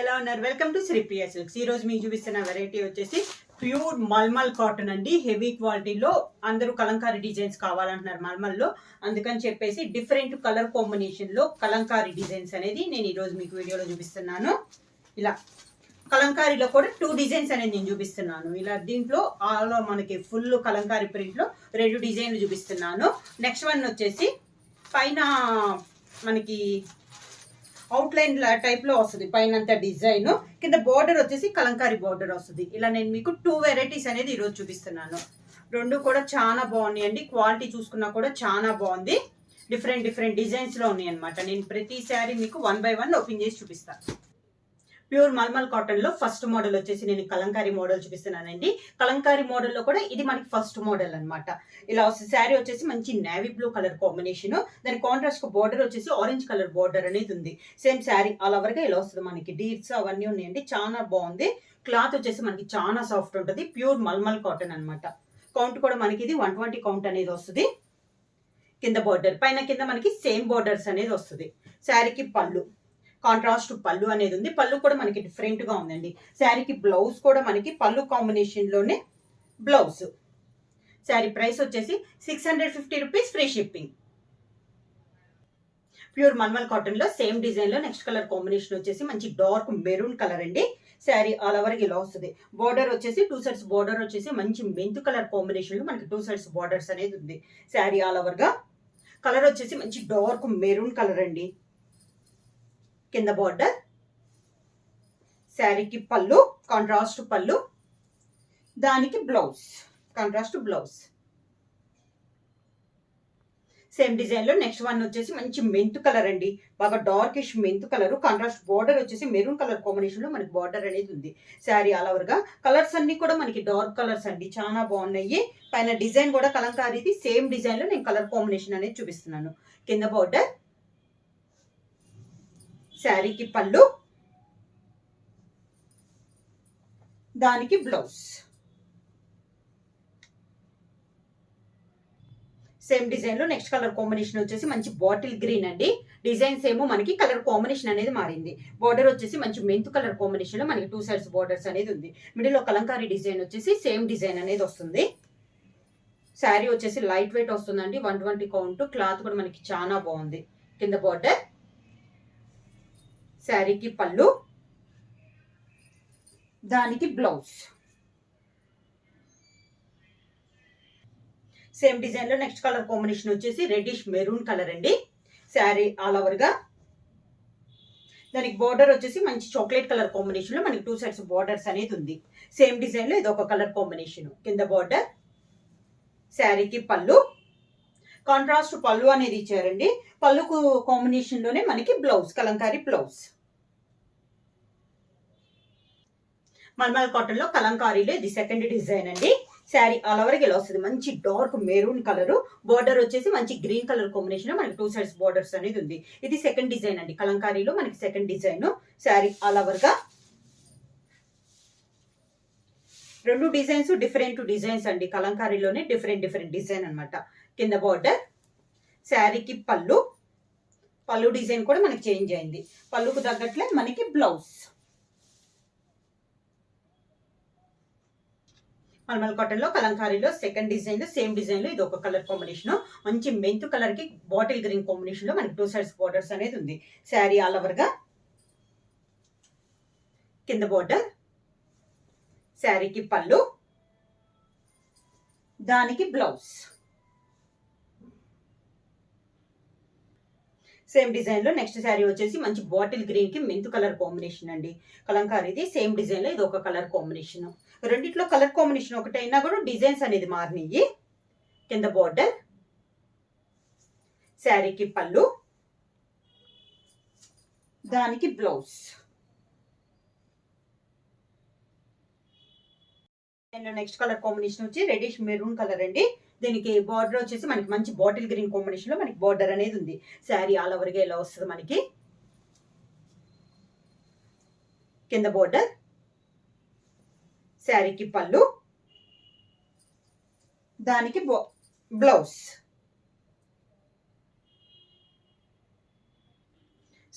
ఎలా ఉన్నారు? Welcome to Sripriya silks. ఈ రోజు మీకు చూపిస్తున్న వెరైటీ వచ్చేసి ప్యూర్ మల్మల్ కాటన్ అండి. హెవీ క్వాలిటీలో అందరూ కలంకారీ డిజైన్స్ కావాలంటున్నారు మల్మల్లో. అందుకని చెప్పేసి డిఫరెంట్ కలర్ కాంబినేషన్ లో కలంకారీ డిజైన్స్ అనేది నేను ఈ రోజు మీకు వీడియోలో చూపిస్తున్నాను. ఇలా కలంకారీలో కూడా 2 డిజైన్స్ అనేది నేను చూపిస్తున్నాను. ఇలా దీంట్లో ఆల్ మనకి ఫుల్ కలంకారీ ప్రింట్ లో 2 డిజైన్లు చూపిస్తున్నాను. నెక్స్ట్ వన్ వచ్చేసి పైన మనకి అవుట్లైన్ టైప్ లో వస్తుంది, పైన అంతా డిజైన్, కింద బోర్డర్ వచ్చేసి కలంకారీ బోర్డర్ వస్తుంది. ఇలా నేను మీకు 2 వెరైటీస్ అనేది ఈరోజు చూపిస్తున్నాను. 2 కూడా చాలా బాగున్నాయి అండి. క్వాలిటీ చూసుకున్నా కూడా చాలా బాగుంది. డిఫరెంట్ డిజైన్స్ లో ఉన్నాయి అనమాట. నేను ప్రతి శారీ మీకు 1 బై 1 ఓపెన్ చేసి చూపిస్తాను. ప్యూర్ మల్మల్ కాటన్ లో ఫస్ట్ మోడల్ వచ్చేసి నేను కలంకారీ మోడల్ చూపిస్తున్నానండి. కలంకారీ మోడల్ లో కూడా ఇది మనకి ఫస్ట్ మోడల్ అనమాట. ఇలా వస్తుంది. శారీ వచ్చేసి మంచి నేవీ బ్లూ కలర్ కాంబినేషన్, దాని కాంట్రాస్ట్ బోర్డర్ వచ్చేసి ఆరెంజ్ కలర్ బోర్డర్ అనేది ఉంది. సేమ్ శారీ ఆల్ ఓవర్ గా ఇలా వస్తుంది. మనకి డీట్స్ అవన్నీ ఉన్నాయండి. చాలా బాగుంది. క్లాత్ వచ్చేసి మనకి చాలా సాఫ్ట్ ఉంటుంది. ప్యూర్ మల్మల్ కాటన్ అనమాట. కౌంట్ కూడా మనకి ఇది 120 కౌంట్ అనేది వస్తుంది. కింద బోర్డర్ పైన కింద మనకి సేమ్ బోర్డర్స్ అనేది వస్తుంది. శారీకి పళ్ళు కాంట్రాస్ట్ పళ్ళు అనేది ఉంది. పళ్ళు కూడా మనకి డిఫరెంట్ గా ఉందండి. శారీకి బ్లౌజ్ కూడా మనకి పళ్ళు కాంబినేషన్ లోనే బ్లౌజ్. శారీ ప్రైస్ వచ్చేసి 650 రూపీస్, ఫ్రీ షిప్పింగ్. ప్యూర్ మల్మల్ కాటన్ లో సేమ్ డిజైన్ లో నెక్స్ట్ కలర్ కాంబినేషన్ వచ్చేసి మంచి డార్క్ మెరూన్ కలర్ అండి. శారీ ఆల్ ఓవర్ ఇలా వస్తుంది. బోర్డర్ వచ్చేసి 2 సైడ్స్ బోర్డర్ వచ్చేసి మంచి మెంతు కలర్ కాంబినేషన్ లో మనకి 2 సైడ్స్ బోర్డర్స్ అనేది ఉంది. శారీ ఆల్ ఓవర్ గా కలర్ వచ్చేసి మంచి డార్క్ మెరూన్ కలర్ అండి. కింద బోర్డర్, శారీకి పళ్ళు కాంట్రాస్ట్ పళ్ళు, దానికి blouse contrast blouse. Same design లో నెక్స్ట్ వన్ వచ్చేసి మంచి మెంతు కలర్ అండి. బాగా డార్కిష్ మెంతు కలర్, కాంట్రాస్ట్ బోర్డర్ వచ్చేసి మెరూన్ కలర్ కాంబినేషన్ లో మనకి బోర్డర్ అనేది ఉంది. శారీ ఆల్ ఓవర్ గా కలర్స్ అన్ని కూడా మనకి డార్క్ కలర్స్ అండి. చాలా బాగున్నాయి. పైన డిజైన్ కూడా కలంకారీది సేమ్ డిజైన్ లో నేను కలర్ కాంబినేషన్ అనేది చూపిస్తున్నాను. కింద బోర్డర్, శారీకి పళ్ళు, దానికి బ్లౌజ్. సేమ్ డిజైన్ లో నెక్స్ట్ కలర్ కాంబినేషన్ వచ్చేసి మంచి బాటిల్ గ్రీన్ అండి. డిజైన్స్ ఏమో మనకి కలర్ కాంబినేషన్ అనేది మారింది. బోర్డర్ వచ్చేసి మంచి మెంతు కలర్ కాంబినేషన్ లో మనకి 2 సైడ్స్ బోర్డర్స్ అనేది ఉంది. మిడిల్ లో కలంకారీ డిజైన్ వచ్చేసి సేమ్ డిజైన్ అనేది వస్తుంది. శారీ వచ్చేసి లైట్ వెయిట్ వస్తుందండి. 120 కౌంట్. క్లాత్ కూడా మనకి చాలా బాగుంది. కింద బోర్డర్, శారీకి పళ్ళు, దానికి బ్లౌజ్. సేమ్ డిజైన్ లో నెక్స్ట్ కలర్ కాంబినేషన్ వచ్చేసి రెడ్డిష్ మెరూన్ కలర్ అండి. శారీ ఆల్ ఓవర్ గా దానికి బోర్డర్ వచ్చేసి మంచి చాక్లెట్ కలర్ కాంబినేషన్ లో మనకి 2 సైడ్స్ బోర్డర్స్ అనేది ఉంది. సేమ్ డిజైన్ లో ఇది ఒక కలర్ కాంబినేషన్. కింద బోర్డర్, శారీకి పళ్ళు కాంట్రాస్ట్ పళ్ళు అనేది ఇచ్చారండి. పళ్ళుకు కాంబినేషన్ లోనే మనకి బ్లౌజ్ కలంకారీ బ్లౌజ్. మల్మల్ కాటన్ లో కలంకారీలో ఇది సెకండ్ డిజైన్ అండి. శారీ ఆల్ ఓవర్ ఇలా వస్తుంది. మంచి డార్క్ మెరూన్ కలర్, బోర్డర్ వచ్చేసి మంచి గ్రీన్ కలర్ కాంబినేషన్ లో మనకి 2 సైడ్స్ బోర్డర్స్ అనేది ఉంది. ఇది సెకండ్ డిజైన్ అండి. కలంకారీలో మనకి second design. Sari all over గా 2 డిజైన్స్ డిఫరెంట్ డిజైన్స్ అండి. కలంకారీలోనే డిఫరెంట్ డిజైన్ అనమాట. కింద బోర్డర్, శారీకి పళ్ళు డిజైన్ కూడా మనకి చేంజ్ అయింది. పళ్ళుకు తగ్గట్లే మనకి బ్లౌజ్. మల్మల్ కాటన్ లో కలంకారీలో సెకండ్ డిజైన్ లో సేమ్ డిజైన్ లో ఇది ఒక కలర్ కాంబినేషన్. మంచి మెంతు కలర్ కి బాటిల్ గ్రీన్ కాంబినేషన్ లో మనకి 2 సైడ్స్ బోర్డర్స్ అనేది ఉంది. శారీ ఆల్ ఓవర్ గా కింద బోర్డర్, శారీకి పళ్ళు, దానికి బ్లౌజ్. సేమ్ డిజైన్ లో నెక్స్ట్ శారీ వచ్చేసి మంచి బాటిల్ గ్రీన్ కి మెంతు కలర్ కాంబినేషన్ అండి. కలంకారీది సేమ్ డిజైన్ లో ఇది ఒక కలర్ కాంబినేషన్. రెండిట్లో కలర్ కాంబినేషన్ ఒకటైనా కూడా డిజైన్స్ అనేది మారినాయి. కింద బోర్డర్, శారీకి పళ్ళు, దానికి బ్లౌజ్. నెక్స్ట్ కలర్ కాంబినేషన్ వచ్చి రెడ్డిష్ మెరూన్ కలర్ అండి. దీనికి బార్డర్ వచ్చేసి మనకి మంచి బాటిల్ గ్రీన్ కాంబినేషన్ లో మనకి బార్డర్ అనేది ఉంది. శారీ ఆల్ ఓవర్ గా ఇలా వస్తుంది మనకి. కింద బోర్డర్, శారీకి పళ్ళు, దానికి బ్లౌజ్.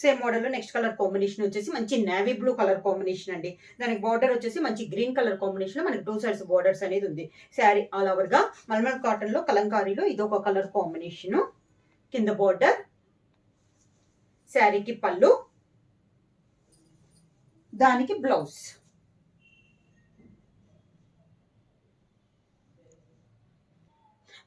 సేమ్ మోడల్లో నెక్స్ట్ కలర్ కాంబినేషన్ వచ్చేసి మంచి నేవీ బ్లూ కలర్ కాంబినేషన్ అండి. దానికి బార్డర్ వచ్చేసి మంచి గ్రీన్ కలర్ కాంబినేషన్ లో మనకి 2 సైడ్స్ బార్డర్స్ అనేది ఉంది. శారీ ఆల్ ఓవర్ గా మల్మల్ కాటన్ లో కలంకారీలో ఇదొక కలర్ కాంబినేషన్. కింద బార్డర్, శారీకి పళ్ళు, దానికి బ్లౌజ్.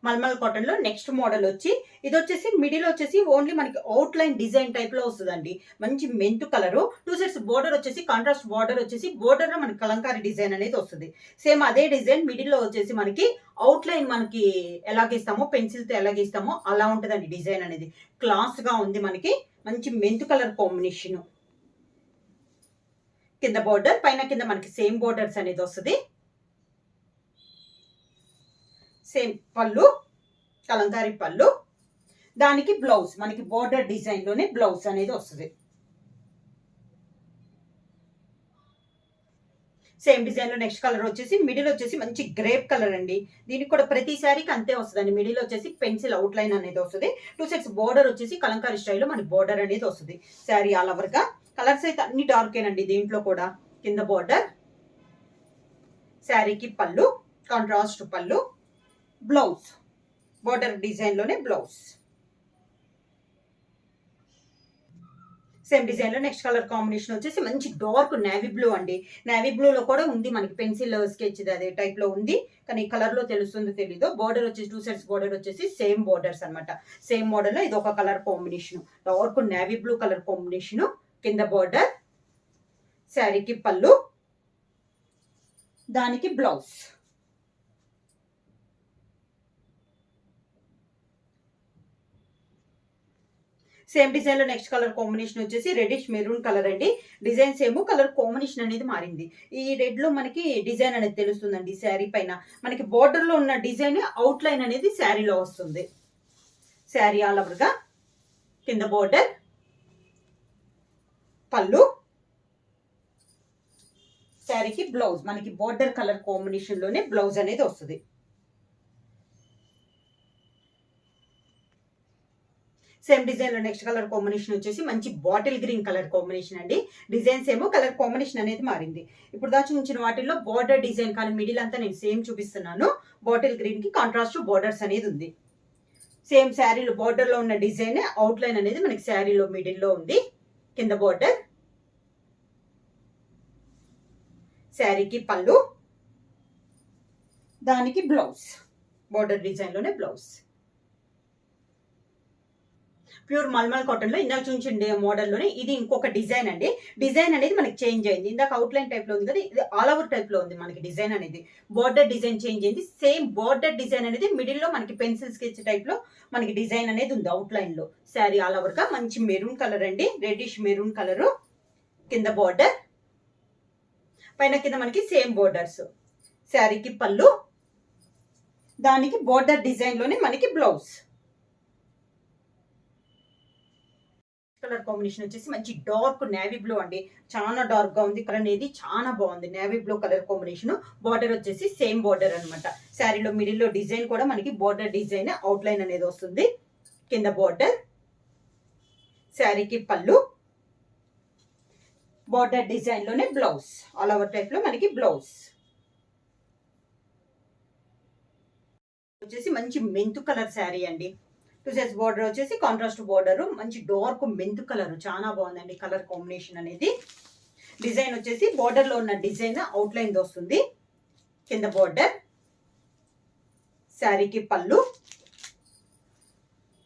మల్మల్ కాటన్ లో నెక్స్ట్ మోడల్ వచ్చి ఇది వచ్చేసి మిడిల్ వచ్చేసి ఓన్లీ మనకి అవుట్ లైన్ డిజైన్ టైప్ లో వస్తుందండి. మంచి మెంతు కలర్, 2 సైడ్స్ బోర్డర్ వచ్చేసి కాంట్రాస్ట్ బోర్డర్ వచ్చేసి బోర్డర్ లో మనకి కలంకారీ డిజైన్ అనేది వస్తుంది. సేమ్ అదే డిజైన్ మిడిల్ లో వచ్చేసి మనకి అవుట్ లైన్ మనకి ఎలాగిస్తామో పెన్సిల్ తో ఎలాగిస్తామో అలా ఉంటుందండి డిజైన్ అనేది. క్లాస్ గా ఉంది మనకి. మంచి మెంతు కలర్ కాంబినేషన్. కింద బోర్డర్, పైన కింద మనకి సేమ్ బోర్డర్స్ అనేది వస్తుంది. సేమ్ పళ్ళు, కలంకారీ పళ్ళు, దానికి బ్లౌజ్ మనకి బోర్డర్ డిజైన్ లోనే బ్లౌజ్ అనేది వస్తుంది. సేమ్ డిజైన్ లో నెక్స్ట్ కలర్ వచ్చేసి మిడిల్ వచ్చేసి మంచి గ్రేప్ కలర్ అండి. దీనికి కూడా ప్రతి శారీకి అంతే వస్తుందండి. మిడిల్ వచ్చేసి పెన్సిల్ అవుట్ లైన్ అనేది వస్తుంది. 2 సైడ్స్ బోర్డర్ వచ్చేసి కలంకారీ స్టైల్లో మనకి బోర్డర్ అనేది వస్తుంది. శారీ ఆల్ ఓవర్ గా కలర్స్ అయితే అన్ని డార్కేనండి దీంట్లో కూడా. కింద బోర్డర్, శారీకి పళ్ళు, కాంట్రాస్ట్ పళ్ళు, బ్లౌజ్ బోర్డర్ డిజైన్ లోనే బ్లౌజ్. సేమ్ డిజైన్ లో నెక్స్ట్ కలర్ కాంబినేషన్ వచ్చేసి మంచి డార్క్ నేవీ బ్లూ అండి. నేవీ బ్లూ లో కూడా ఉంది మనకి పెన్సిల్ స్కెచ్ అదే టైప్ లో ఉంది, కానీ కలర్ లో తెలుస్తుందో తెలీదు. బోర్డర్ వచ్చేసి 2 సైడ్స్ బోర్డర్ వచ్చేసి సేమ్ బోర్డర్స్ అనమాట. సేమ్ మోడల్ లో ఇది ఒక colour combination, dark navy blue colour combination. కింద బోర్డర్, శారీకి పళ్ళు, దానికి బ్లౌజ్. సేమ్ డిజైన్ లో నెక్స్ట్ కలర్ కాంబినేషన్ వచ్చేసి రెడిష్ మెరూన్ కలర్ అండి. డిజైన్ సేమ్, కలర్ కాంబినేషన్ అనేది మారింది. ఈ రెడ్ లో మనకి డిజైన్ అనేది తెలుస్తుందండి. శారీ పైన మనకి బోర్డర్ లో ఉన్న డిజైన్ అవుట్ లైన్ అనేది శారీలో వస్తుంది. శారీ ఆల్ ఓవర్ గా కింద బోర్డర్, పళ్ళు, శారీకి బ్లౌజ్ మనకి బోర్డర్ కలర్ కాంబినేషన్ లోనే బ్లౌజ్ అనేది వస్తుంది. సేమ్ డిజైన్ లో నెక్స్ట్ కలర్ కాంబినేషన్ వచ్చేసి మంచి బాటిల్ గ్రీన్ కలర్ కాంబినేషన్ అండి. డిజైన్స్ ఏమో కలర్ కాంబినేషన్ అనేది మారింది. ఇప్పుడు దాచి ఉంచిన వాటిల్లో బార్డర్ డిజైన్ కానీ మిడిల్ అంతా నేను సేమ్ చూపిస్తున్నాను. బాటిల్ గ్రీన్ కి కాంట్రాస్ట్ బోర్డర్స్ అనేది ఉంది. సేమ్ శారీలో బార్డర్ లో ఉన్న డిజైన్ అవుట్ లైన్ అనేది మనకి శారీలో మిడిల్ లో ఉంది. కింద బార్డర్, శారీకి పళ్ళు, దానికి బ్లౌజ్ బార్డర్ డిజైన్ లోనే బ్లౌజ్. ప్యూర్ మల్మల్ కాటన్ లో ఇందాక చూపించండి మోడల్ లోనే ఇది ఇంకొక డిజైన్ అండి. డిజైన్ అనేది మనకి చేంజ్ అయింది. ఇందాక అవుట్ లైన్ టైప్ లో ఉంది కదా, ఇది ఆల్ ఓవర్ టైప్ లో ఉంది మనకి డిజైన్ అనేది. బోర్డర్ డిజైన్ చేంజ్ అయింది. సేమ్ బోర్డర్ డిజైన్ అనేది మిడిల్ లో మనకి పెన్సిల్ స్కెచ్ టైప్ లో మనకి డిజైన్ అనేది ఉంది అవుట్ లైన్ లో. శారీ ఆల్ ఓవర్ గా మంచి మెరూన్ కలర్ అండి, రెడ్డిష్ మెరూన్ కలర్. కింద బోర్డర్, పైన కింద మనకి సేమ్ బోర్డర్స్. శారీకి పళ్ళు, దానికి బోర్డర్ డిజైన్ లోనే మనకి బ్లౌజ్. కలర్ కాంబినేషన్ వచ్చేసి మంచి డార్క్ నేవీ బ్లూ అండి. చాలా డార్క్ గా ఉంది. కలర్ అనేది చాలా బాగుంది. Navy blue colour combination. Border వచ్చేసి సేమ్ బార్డర్ అనమాట. శారీలో మిడిల్ లో డిజైన్ కూడా మనకి బార్డర్ డిజైన్ అవుట్ లైన్ అనేది వస్తుంది. కింద బార్డర్, శారీకి పళ్ళు, బార్డర్ డిజైన్ లోనే బ్లౌజ్. ఆల్ ఓవర్ టైప్ లో మనకి బ్లౌజ్ వచ్చేసి మంచి మెంతు కలర్ శారీ అండి. 2 సైడ్స్ బార్డర్ వచ్చేసి కాంట్రాస్ట్ బార్డర్, మంచి డార్క్ మెంతు కలర్, చాలా బాగుందండి కలర్ కాంబినేషన్ అనేది. డిజైన్ వచ్చేసి బార్డర్ లో ఉన్న డిజైన్ అవుట్ లైన్ వస్తుంది. కింద బార్డర్, శారీకి పళ్ళు,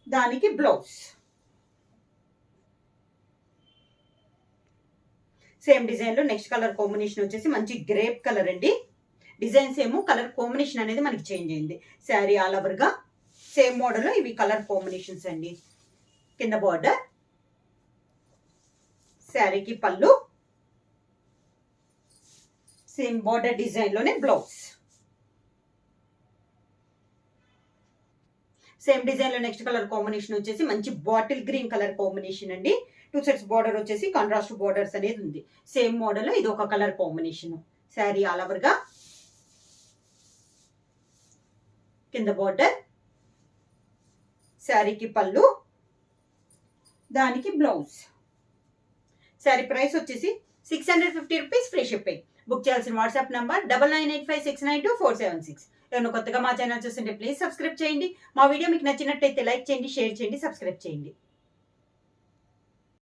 దానికి బ్లౌజ్. సేమ్ డిజైన్ లో నెక్స్ట్ కలర్ కాంబినేషన్ వచ్చేసి మంచి గ్రేప్ కలర్ అండి. డిజైన్స్ ఏమో కలర్ కాంబినేషన్ అనేది మనకి చేంజ్ అయింది. శారీ ఆల్ ఓవర్ గా సేమ్ మోడల్ లో ఇవి కలర్ కాంబినేషన్స్ అండి. కింద బార్డర్, శారీకి పళ్ళు, సేమ్ బార్డర్ డిజైన్ లోనే బ్లౌజ్. సేమ్ డిజైన్ లో నెక్స్ట్ కలర్ కాంబినేషన్ వచ్చేసి మంచి బాటిల్ గ్రీన్ కలర్ కాంబినేషన్ అండి. 2 సైడ్స్ బార్డర్ వచ్చేసి కాంట్రాస్ట్ బార్డర్స్ అనేది ఉంది. సేమ్ మోడల్ లో ఇది ఒక colour combination. Sari all over గా కింద బార్డర్, శారీకి పళ్ళు, దానికి బ్లౌజ్. శారీ ప్రైస్ వచ్చేసి 650 రూపీస్ ఫ్రీ షిప్పింగ్. బుక్ చేయాల్సిన వాట్సాప్ నంబర్ 9985692476. ఎవరైనా కొత్తగా మా ఛానల్ చూస్తుంటే ప్లీజ్ సబ్స్క్రైబ్ చేయండి. మా వీడియో మీకు నచ్చినట్టయితే లైక్ చేయండి, షేర్ చేయండి, సబ్స్క్రైబ్ చేయండి.